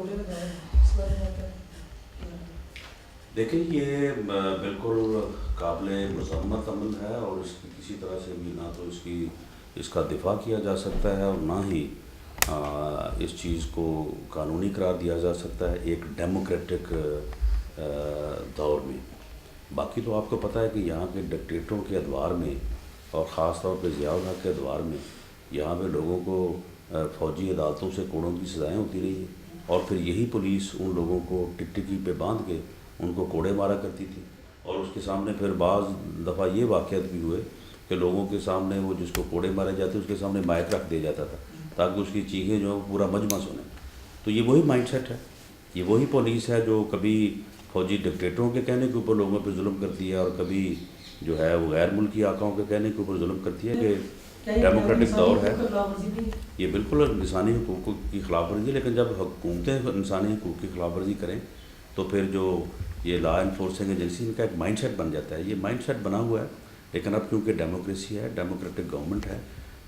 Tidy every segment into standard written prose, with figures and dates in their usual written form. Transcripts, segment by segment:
कोड़े लगाए हैं, इस बारे में क्या कहना है? देखिए ये बिल्कुल काबिल मज़म्मत अमल है और इसकी किसी तरह से भी ना तो इसका दिफा किया जा सकता है और ना ही इस चीज़ को कानूनी करार दिया जा सकता है एक डेमोक्रेटिक दौर में। बाकी तो आपको पता है कि यहाँ के डिक्टेटरों के अदवार में और ख़ास तौर पे ज़िया-उल हक़ के अदवार में यहाँ पे लोगों को फ़ौजी अदालतों से कोड़ों की सज़ाएँ होती रही हैं और फिर यही पुलिस उन लोगों को टिकटिकी पे बांध के उनको कोड़े मारा करती थी और उसके सामने फिर बाज़ दफ़ा ये वाक़यात भी हुए कि लोगों के सामने वो जिसको कोड़े मारे जाते उसके सामने माइक रख दिया जाता था ताकि उसकी चीखें जो पूरा मजमा सुने। तो ये वही माइंडसेट है, ये वही पुलिस है जो कभी फ़ौजी डिक्टेटरों के कहने के ऊपर लोगों पर जुल्म करती है और कभी जो है वो गैर मुल्की आकाओं के कहने के ऊपर जुल्म करती है कि डेमोक्रेटिक दौर है। ये बिल्कुल इंसानी हुकूक़ की ख़िलाफ़ वर्जी, लेकिन जब हुकूमतें इंसानी हुकूक़ की ख़िलाफ़ वर्जी करें तो फिर जो ये लॉ इन्फोर्सिंग एजेंसी इनका एक माइंडसेट बन जाता है। ये माइंडसेट बना हुआ है, लेकिन अब क्योंकि डेमोक्रेसी है, डेमोक्रेटिक गवर्नमेंट है,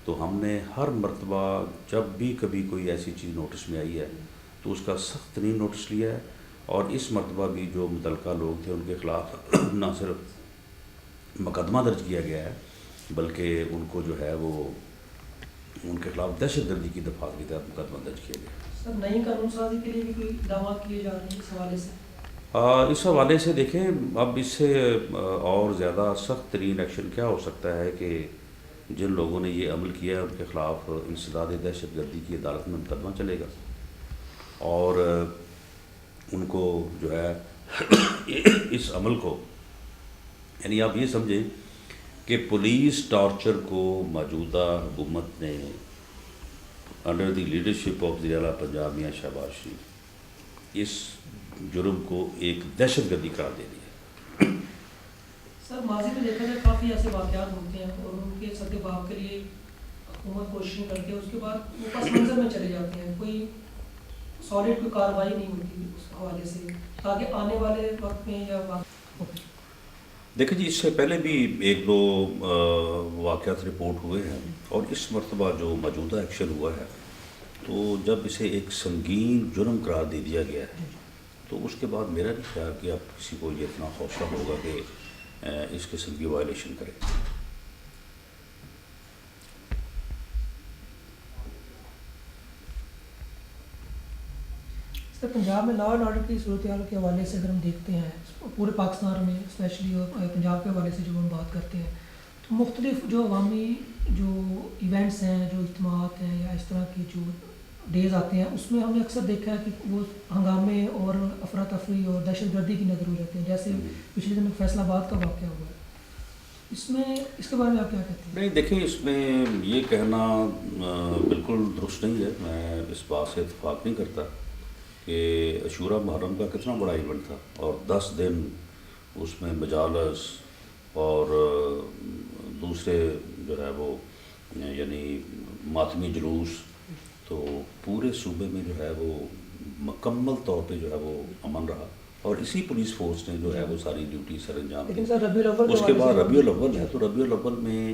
तो हमने हर मरतबा जब भी कभी कोई ऐसी चीज़ नोटिस में आई है तो उसका सख्त तरीन नोटिस लिया है और इस मरतबा भी जो मुतलका लोग थे उनके ख़िलाफ़ ना सिर्फ मुकदमा दर्ज किया गया है बल्कि उनको जो है वो उनके ख़िलाफ़ दहशत गर्दी की दफ़ात के तहत मुकदमा दर्ज किया गया। सर नई कानून साजी के लिए भी कोई दावा किए जा रहे हैं इस हवाले से? इस हवाले से देखें, अब इससे और ज़्यादा सख्त तरीन एक्शन क्या हो सकता है कि जिन लोगों ने ये अमल किया है उनके ख़िलाफ़ इंसदाद दहशत गर्दी की अदालत में मुकदमा चलेगा और उनको जो है इस अमल को यानी आप ये समझें कि पुलिस टॉर्चर को मौजूदा हुकूमत ने अंडर द लीडरशिप ऑफ ज़िया पंजाब मियां शहबाज शरीफ इस जुर्म को एक दहशत गर्दी करार दे दिया। सर माजी में देखा जाए काफ़ी ऐसे वाक़यात होते हैं और उनके सद्देबाब के लिए हुकूमत कोशिश करती है, उसके बाद वो पस मंज़र में चले जाते हैं, कोई सॉलिड कोई कार्रवाई नहीं होती उस हवाले से ताकि आने वाले वक्त में या देखिए जी, इससे पहले भी एक दो वाक़यात रिपोर्ट हुए हैं और इस मरतबा जो मौजूदा एक्शन हुआ है तो जब इसे एक संगीन जुर्म करार दे दिया गया है तो उसके बाद मेरा नहीं ख्याल कि अब किसी को ये इतना हौसला होगा कि इस किस्म की वायलेशन करे। सर पंजाब में लॉ एंड ऑर्डर की सूरत हाल के हवाले से अगर हम देखते हैं पूरे पाकिस्तान में स्पेशली पंजाब के हवाले से जब हम बात करते हैं तो मुख्तलिफ जो अवामी जो इवेंट्स हैं, जो इज्तिमात हैं या इस तरह की जो डेज़ आते हैं उसमें हमने अक्सर देखा है कि वो हंगामे और अफरा तफरी और दहशत गर्दी की नज़र हो जाते हैं, जैसे पिछले दिन फैसलाबाद का वाक़या हुआ है। इसमें इसके बारे में आप क्या कहते हैं? नहीं देखिए, इसमें ये कहना बिल्कुल दुरुस्त नहीं है, मैं इस बात से इत्तेफाक नहीं करता कि अशूरा मुहर्रम का कितना बड़ा इवेंट था और 10 दिन उसमें मजालस और दूसरे जो है वो यानी मातमी जुलूस, तो पूरे सूबे में जो है वो मुकम्मल तौर पे जो है वो अमन रहा और इसी पुलिस फोर्स ने जो है वो सारी ड्यूटी सर अंजाम दी। उसके बाद रबीउल अव्वल है तो रबीउल अव्वल में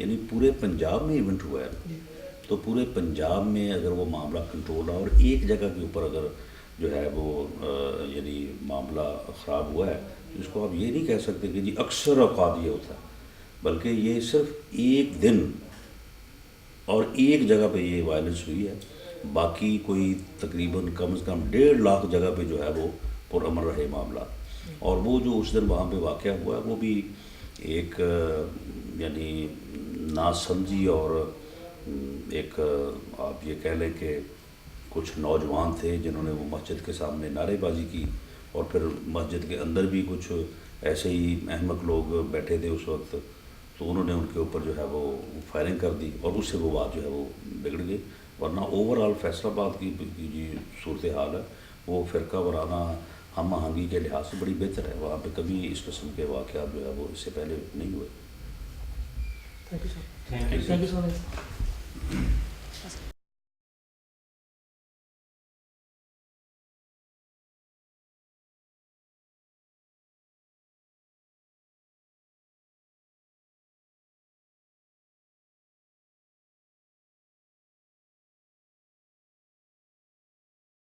यानी पूरे पंजाब में इवेंट हुआ है तो पूरे पंजाब में अगर वो मामला कंट्रोल रहा और एक जगह के ऊपर अगर जो है वो यानी मामला ख़राब हुआ है तो इसको आप ये नहीं कह सकते कि जी अक्सर औकात ये होता है, बल्कि ये सिर्फ एक दिन और एक जगह पे ये वायलेंस हुई है, बाकी कोई तकरीबन कम से कम 1.5 लाख जगह पे जो है वो पुरअमन रहे मामला और वो जो उस दिन वहाँ पे वाक़या हुआ वो भी एक यानी नासमझी और एक आप ये कह लें कि कुछ नौजवान थे जिन्होंने वो मस्जिद के सामने नारेबाजी की और फिर मस्जिद के अंदर भी कुछ ऐसे ही अहमक लोग बैठे थे उस वक्त, तो उन्होंने उनके ऊपर जो है वो फायरिंग कर दी और उससे वो बात जो है वो बिगड़ गई। वरना ओवरऑल फैसलाबाद की जी सूरत हाल है वो फ़िरका वराना हम आहंगी के लिहाज से बड़ी बेहतर है, वहाँ पे कभी इस किस्म के वाक़यात जो है वो इससे पहले नहीं हुए। Thank you sir.